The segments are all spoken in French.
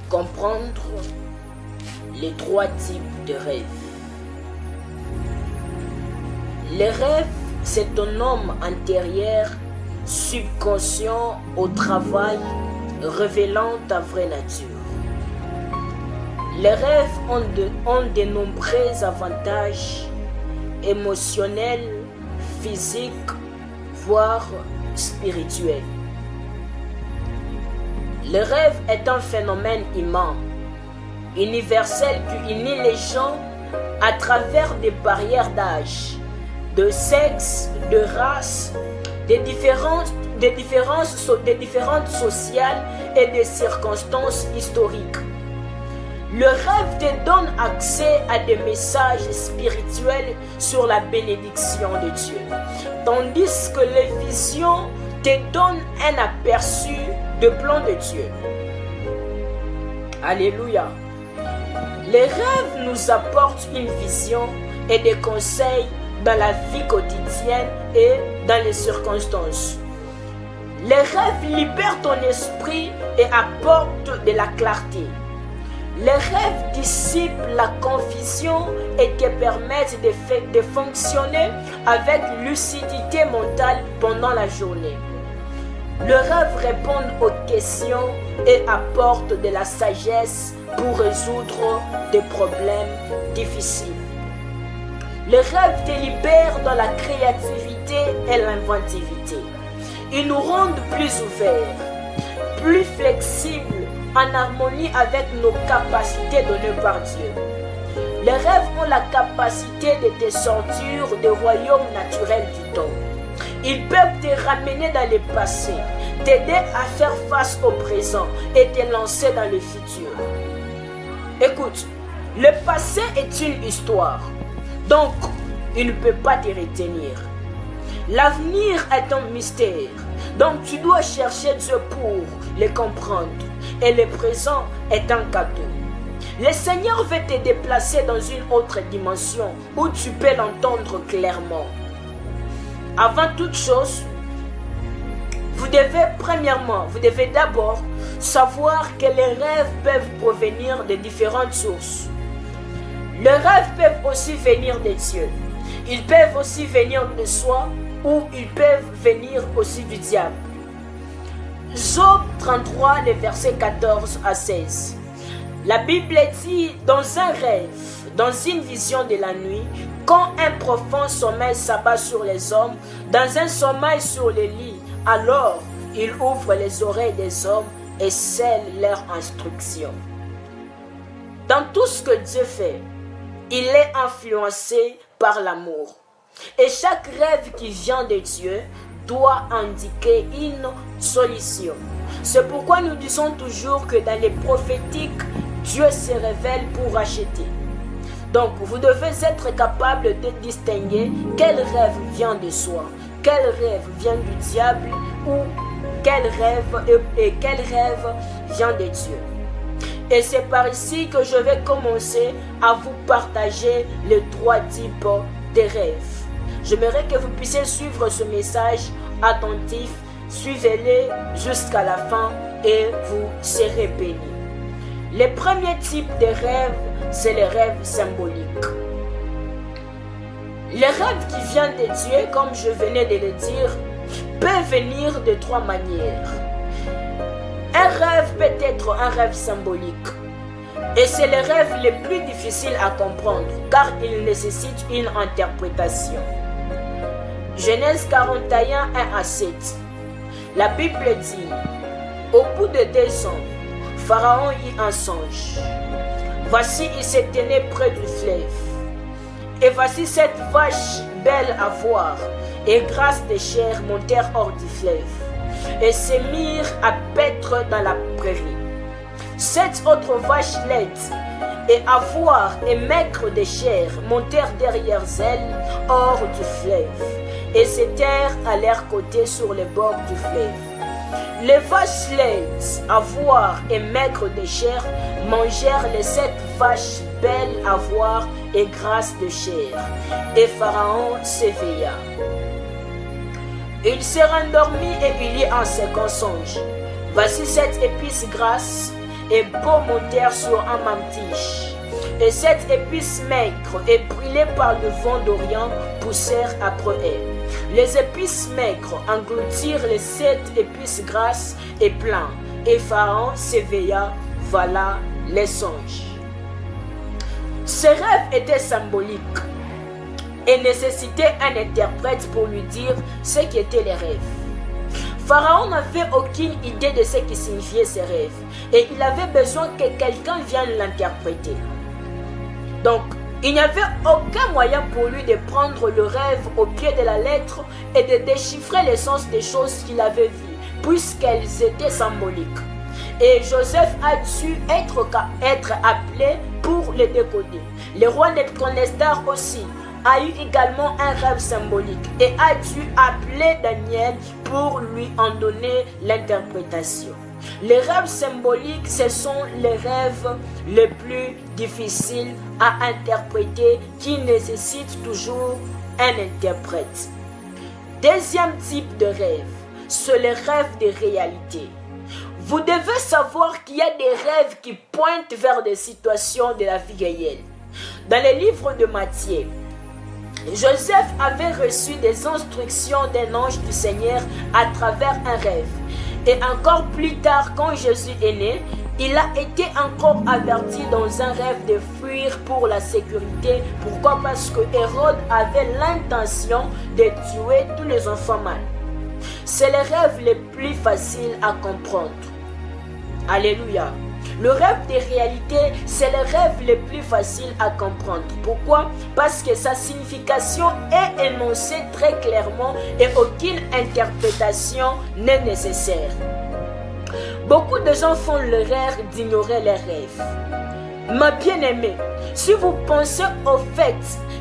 comprendre les 3 types de rêves. Les rêves, c'est ton homme intérieur, subconscient au travail, révélant ta vraie nature. Les rêves ont de nombreux avantages émotionnels, physiques, voire spirituels. Le rêve est un phénomène humain, universel qui unit les gens à travers des barrières d'âge, de sexe, de race, des différences sociales et des circonstances historiques. Le rêve te donne accès à des messages spirituels sur la bénédiction de Dieu, tandis que les visions te donnent un aperçu du plan de Dieu. Alléluia. Les rêves nous apportent une vision et des conseils dans la vie quotidienne et dans les circonstances. Les rêves libèrent ton esprit et apportent de la clarté. Les rêves dissipent la confusion et te permettent de fonctionner avec lucidité mentale pendant la journée. Le rêve répond aux questions et apporte de la sagesse pour résoudre des problèmes difficiles. Les rêves te libèrent dans la créativité et l'inventivité. Ils nous rendent plus ouverts, plus flexibles, en harmonie avec nos capacités données par Dieu. Les rêves ont la capacité de te sortir du royaume naturel du temps. Ils peuvent te ramener dans le passé, t'aider à faire face au présent et te lancer dans le futur. Écoute, le passé est une histoire, donc il ne peut pas te retenir. L'avenir est un mystère, donc tu dois chercher Dieu pour le comprendre. Et le présent est un cadeau. Le Seigneur veut te déplacer dans une autre dimension où tu peux l'entendre clairement. Avant toute chose, vous devez d'abord savoir que les rêves peuvent provenir de différentes sources. Les rêves peuvent aussi venir de Dieu. Ils peuvent aussi venir de soi ou ils peuvent venir aussi du diable. Job 33, les versets 14 à 16. La Bible dit, dans un rêve, dans une vision de la nuit, quand un profond sommeil s'abat sur les hommes, dans un sommeil sur les lits, alors il ouvre les oreilles des hommes et scelle leur instruction. Dans tout ce que Dieu fait, il est influencé par l'amour. Et chaque rêve qui vient de Dieu doit indiquer une solution. C'est pourquoi nous disons toujours que dans les prophétiques, Dieu se révèle pour racheter. Donc, vous devez être capable de distinguer quel rêve vient de soi, quel rêve vient du diable ou quel rêve vient de Dieu. Et c'est par ici que je vais commencer à vous partager les 3 types de rêves. J'aimerais que vous puissiez suivre ce message attentif. Suivez-le jusqu'à la fin et vous serez bénis. Le premier type de rêve, c'est les rêves symboliques. Les rêves qui viennent de Dieu, comme je venais de le dire, peuvent venir de 3 manières. Un rêve peut être un rêve symbolique. Et c'est le rêve le plus difficile à comprendre, car il nécessite une interprétation. Genèse 41, 1 à 7. La Bible dit, au bout de 2 ans, Pharaon eut un songe. Voici, il se tenait près du fleuve. Et voici 7 vaches belles à voir et grasses de chair montèrent hors du fleuve et se mirent à paître dans la prairie. 7 autres vaches laides et à voir et maigres de chair montèrent derrière elles hors du fleuve et se tinrent à leur côté sur le bord du fleuve. Les vaches laides à voir et maigres de chair mangèrent les 7 vaches belles à voir et grasses de chair. Et Pharaon s'éveilla. Il se rendormit et il eut un second songe. Voici 7 épices grasses et beaux montèrent sur un même tige. Et cette épice maigre et brûlée par le vent d'Orient poussèrent après elle. Les épices maigres engloutirent les 7 épices grasses et pleines. Et Pharaon s'éveilla, voilà les songes. Ces rêves étaient symboliques et nécessitaient un interprète pour lui dire ce qu'étaient les rêves. Pharaon n'avait aucune idée de ce qui signifiaient ces rêves et il avait besoin que quelqu'un vienne l'interpréter. Donc, il n'y avait aucun moyen pour lui de prendre le rêve au pied de la lettre et de déchiffrer le sens des choses qu'il avait vues, puisqu'elles étaient symboliques. Et Joseph a dû être appelé pour les décoder. Le roi Nebuchadnezzar aussi a eu également un rêve symbolique et a dû appeler Daniel pour lui en donner l'interprétation. Les rêves symboliques, ce sont les rêves les plus difficiles à interpréter qui nécessitent toujours un interprète. Deuxième type de rêve, c'est le rêve de réalité. Vous devez savoir qu'il y a des rêves qui pointent vers des situations de la vie réelle. Dans le livre de Matthieu, Joseph avait reçu des instructions d'un ange du Seigneur à travers un rêve. Et encore plus tard, quand Jésus est né, il a été encore averti dans un rêve de fuir pour la sécurité. Pourquoi? Parce que Hérode avait l'intention de tuer tous les enfants mâles. C'est le rêve le plus facile à comprendre. Alléluia. Le rêve de réalité, c'est le rêve le plus facile à comprendre. Pourquoi? Parce que sa signification est énoncée très clairement et aucune interprétation n'est nécessaire. Beaucoup de gens font l'erreur d'ignorer les rêves. Ma bien-aimée, si vous pensez au fait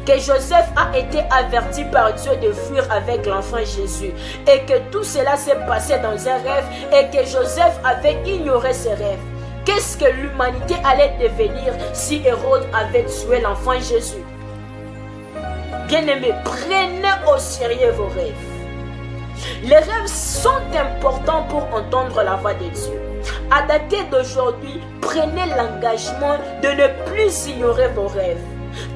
que Joseph a été averti par Dieu de fuir avec l'enfant Jésus et que tout cela s'est passé dans un rêve et que Joseph avait ignoré ses rêves, qu'est-ce que l'humanité allait devenir si Hérode avait tué l'enfant Jésus? Bien-aimés, prenez au sérieux vos rêves. Les rêves sont importants pour entendre la voix de Dieu. À dater d'aujourd'hui, prenez l'engagement de ne plus ignorer vos rêves.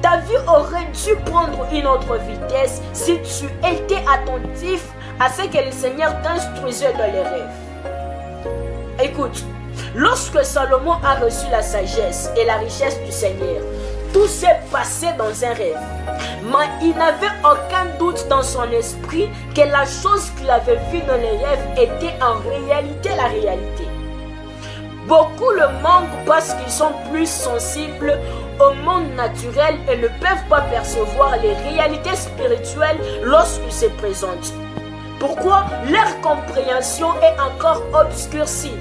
Ta vie aurait dû prendre une autre vitesse si tu étais attentif à ce que le Seigneur t'instruisait dans les rêves. Écoute, lorsque Salomon a reçu la sagesse et la richesse du Seigneur, tout s'est passé dans un rêve. Mais il n'avait aucun doute dans son esprit que la chose qu'il avait vue dans les rêves était en réalité la réalité. Beaucoup le manquent parce qu'ils sont plus sensibles au monde naturel et ne peuvent pas percevoir les réalités spirituelles lorsqu'ils se présentent. Pourquoi? Leur compréhension est encore obscurcie,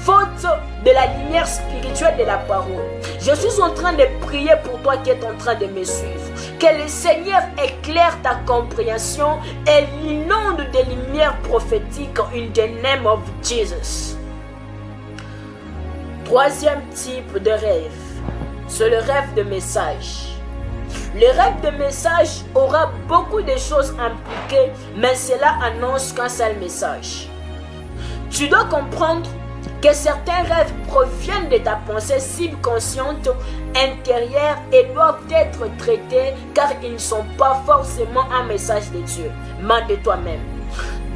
faute de la lumière spirituelle de la parole. Je suis en train de prier pour toi qui es en train de me suivre. Que le Seigneur éclaire ta compréhension et l'inonde de lumière prophétique in the name of Jesus. Troisième type de rêve, c'est le rêve de message. Le rêve de message aura beaucoup de choses impliquées, mais cela annonce qu'un seul message. Tu dois comprendre que certains rêves proviennent de ta pensée subconsciente intérieure et doivent être traités car ils ne sont pas forcément un message de Dieu, mais de toi-même.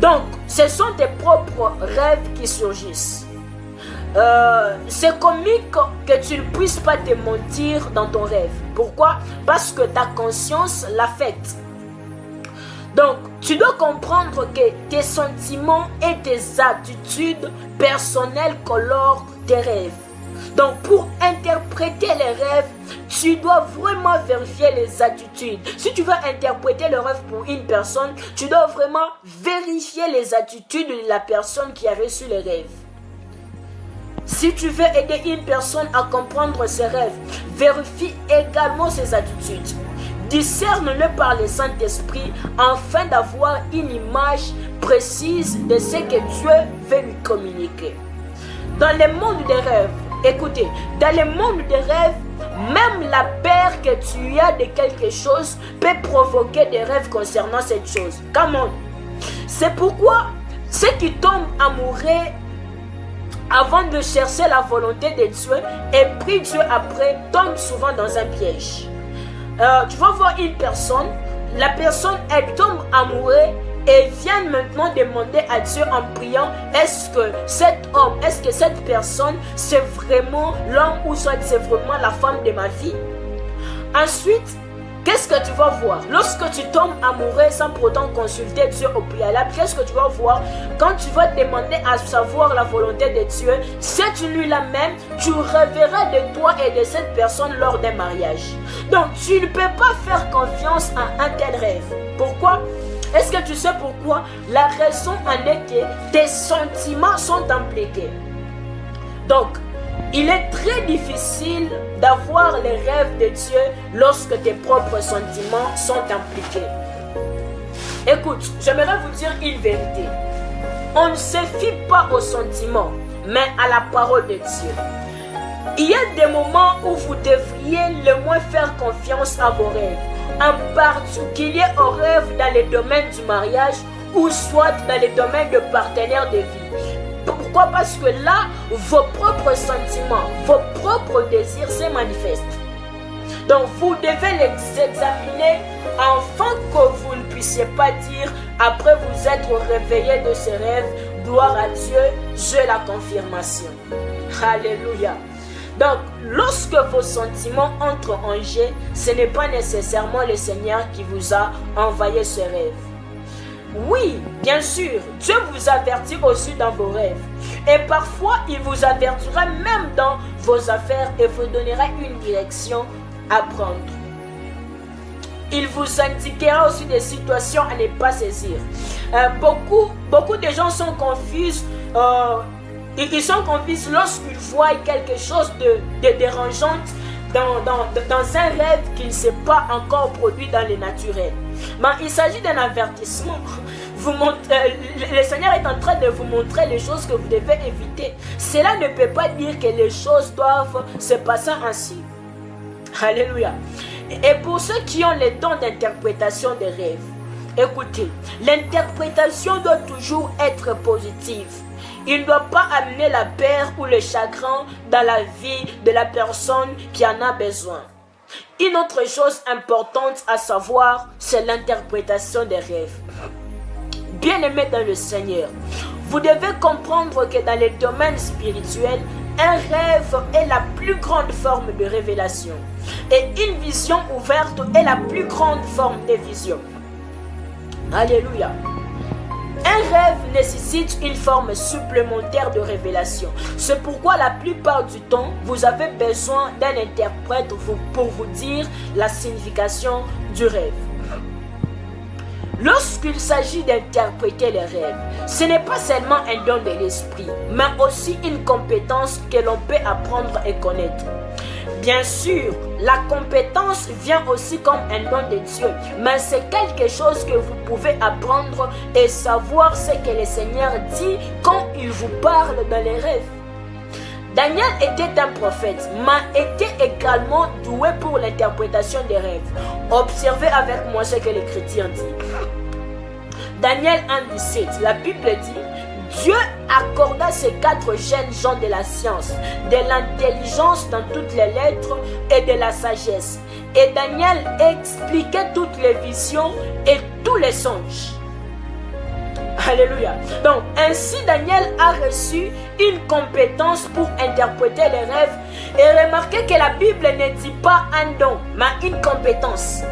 Donc, ce sont tes propres rêves qui surgissent. C'est comique que tu ne puisses pas te mentir dans ton rêve. Pourquoi? Parce que ta conscience l'affecte. Donc, tu dois comprendre que tes sentiments et tes attitudes personnelles colorent tes rêves. Donc, pour interpréter les rêves, tu dois vraiment vérifier les attitudes. Si tu veux interpréter le rêve pour une personne, tu dois vraiment vérifier les attitudes de la personne qui a reçu le rêve. Si tu veux aider une personne à comprendre ses rêves, vérifie également ses attitudes. Discerne-le par le Saint-Esprit afin d'avoir une image précise de ce que Dieu veut lui communiquer. Dans le monde des rêves, écoutez, dans le monde des rêves, même la peur que tu as de quelque chose peut provoquer des rêves concernant cette chose. Come on. C'est pourquoi ceux qui tombent amoureux avant de chercher la volonté de Dieu et prie Dieu après, tombe souvent dans un piège. Tu vas voir une personne, la personne, elle tombe amoureuse et vient maintenant demander à Dieu en priant, est-ce que cet homme, est-ce que cette personne, c'est vraiment l'homme ou soit c'est vraiment la femme de ma vie? Ensuite, qu'est-ce que tu vas voir? Lorsque tu tombes amoureux sans pour autant consulter Dieu au préalable, qu'est-ce que tu vas voir? Quand tu vas demander à savoir la volonté de Dieu, cette nuit-là même, tu rêveras de toi et de cette personne lors d'un mariage. Donc, tu ne peux pas faire confiance à un tel rêve. Pourquoi? Est-ce que tu sais pourquoi? La raison en est que tes sentiments sont impliqués. Donc, il est très difficile d'avoir les rêves de Dieu lorsque tes propres sentiments sont impliqués. Écoute, j'aimerais vous dire une vérité. On ne se fie pas aux sentiments, mais à la parole de Dieu. Il y a des moments où vous devriez le moins faire confiance à vos rêves, en particulier aux rêves dans les domaines du mariage ou soit dans les domaines de partenaires de vie. Pourquoi? Parce que là, vos propres sentiments, vos propres désirs se manifestent. Donc, vous devez les examiner afin que vous ne puissiez pas dire, après vous être réveillé de ces rêves, gloire à Dieu, j'ai la confirmation. Alléluia. Donc, lorsque vos sentiments entrent en jeu, ce n'est pas nécessairement le Seigneur qui vous a envoyé ce rêve. Oui, bien sûr, Dieu vous avertit aussi dans vos rêves. Et parfois, il vous avertira même dans vos affaires et vous donnera une direction à prendre. Il vous indiquera aussi des situations à ne pas saisir. Beaucoup de gens sont confus. Ils sont confus lorsqu'ils voient quelque chose de dérangeant dans un rêve qui ne s'est pas encore produit dans le naturel. Mais il s'agit d'un avertissement. Le Seigneur est en train de vous montrer les choses que vous devez éviter. Cela ne peut pas dire que les choses doivent se passer ainsi. Alléluia. Et pour ceux qui ont les dons d'interprétation des rêves, écoutez, l'interprétation doit toujours être positive. Il ne doit pas amener la peur ou le chagrin dans la vie de la personne qui en a besoin. Une autre chose importante à savoir, c'est l'interprétation des rêves. Bien-aimés dans le Seigneur, vous devez comprendre que dans les domaines spirituels, un rêve est la plus grande forme de révélation. Et une vision ouverte est la plus grande forme de vision. Alléluia. Un rêve nécessite une forme supplémentaire de révélation. C'est pourquoi la plupart du temps, vous avez besoin d'un interprète pour vous dire la signification du rêve. Lorsqu'il s'agit d'interpréter les rêves, ce n'est pas seulement un don de l'esprit, mais aussi une compétence que l'on peut apprendre et connaître. Bien sûr, la compétence vient aussi comme un don de Dieu, mais c'est quelque chose que vous pouvez apprendre et savoir ce que le Seigneur dit quand il vous parle dans les rêves. Daniel était un prophète, mais était également doué pour l'interprétation des rêves. Observez avec moi ce que les chrétiens disent. Daniel 1,17, la Bible dit: Dieu accorda ces 4 jeunes gens de la science, de l'intelligence dans toutes les lettres et de la sagesse. Et Daniel expliquait toutes les visions et tous les songes. Alléluia. Donc, ainsi Daniel a reçu une compétence pour interpréter les rêves. Et remarquez que la Bible ne dit pas un don, mais une compétence.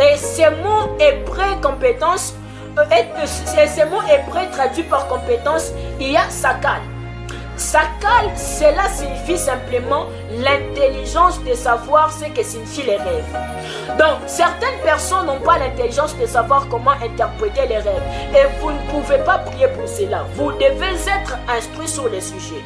Et ce mot hébreu compétence, ce mot hébreu traduit par compétence, il y a sakal. Sakal, cela signifie simplement l'intelligence de savoir ce que signifient les rêves. Donc, certaines personnes n'ont pas l'intelligence de savoir comment interpréter les rêves. Et vous ne pouvez pas prier pour cela. Vous devez être instruit sur le sujet.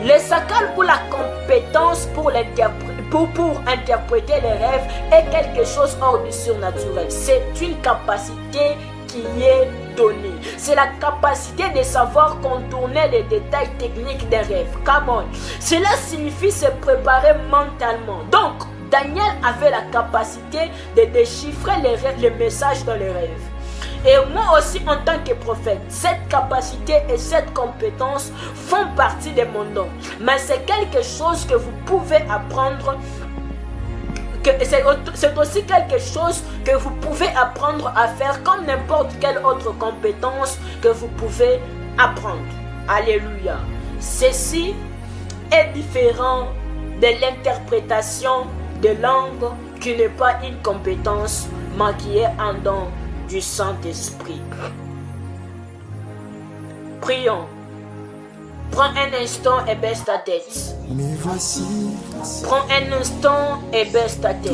Le sakal ou la compétence pour interpréter les rêves est quelque chose hors du surnaturel. C'est une capacité qui est donnée. C'est la capacité de savoir contourner les détails techniques des rêves. Come on. Cela signifie se préparer mentalement. Donc, Daniel avait la capacité de déchiffrer les messages dans les rêves. Et moi aussi en tant que prophète, cette capacité et cette compétence font partie de mon don. Mais c'est quelque chose que vous pouvez apprendre. C'est aussi quelque chose que vous pouvez apprendre à faire comme n'importe quelle autre compétence que vous pouvez apprendre. Alléluia. Ceci est différent de l'interprétation de langue qui n'est pas une compétence mais qui est un don du Saint-Esprit. Prions. Prends un instant et baisse ta tête. Prends un instant et baisse ta tête.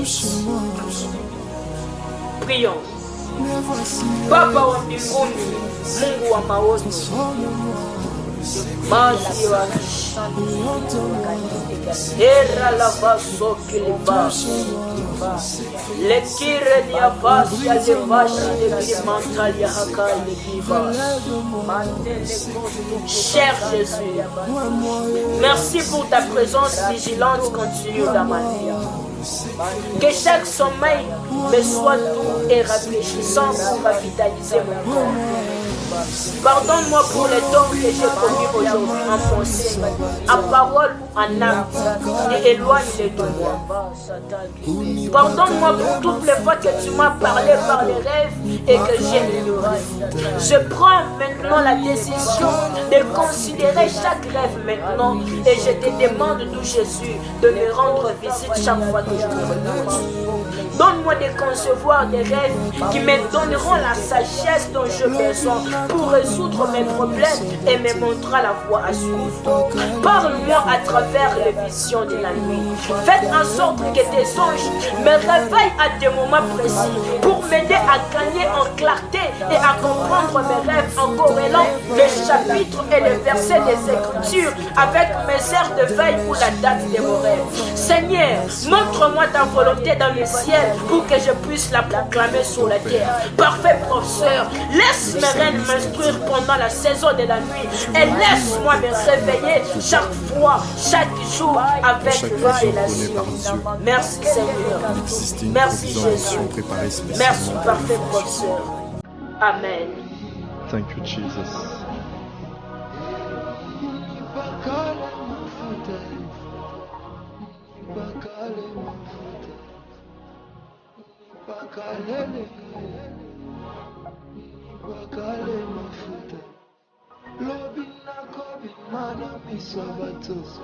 Prions. Baba wa mbinguni, Mungu wa maono, Masi wa Era la vaso kiliba Lekire ni abasi ya levashi de kimantal ya haka de kiva. Cher Jésus, merci pour ta présence vigilante continue dans ma vie. Que chaque sommeil me soit doux et rafraîchissant pour revitaliser mon corps. Pardonne-moi pour les dons que j'ai commis aujourd'hui en pensée, en parole ou en acte, et éloigne-les de moi. Pardonne-moi pour toutes les fois que tu m'as parlé par les rêves et que j'ai ignoré. Je prends maintenant la décision de considérer chaque rêve maintenant et je te demande, nous Jésus, de me rendre visite chaque fois que je me renonce. Donne-moi de concevoir des rêves qui me donneront la sagesse dont j'ai besoin pour résoudre mes problèmes et me montrer la voie à suivre. Parle-moi à travers les visions de la nuit. Faites en sorte que tes anges me réveillent à des moments précis pour m'aider à gagner en clarté et à comprendre mes rêves en corrélant les chapitres et les versets des Écritures avec mes heures de veille ou la date de vos rêves. Seigneur, montre-moi ta volonté dans le ciel pour que je puisse la proclamer sur la terre. Parfait professeur, laisse mes reines m'instruire pendant la saison de la nuit et laisse-moi me réveiller chaque fois, chaque jour avec révélation. Merci Seigneur. Merci Jésus. Merci parfait professeur. Amen. Thank you, Jesus. Lobina kobi mana miso batos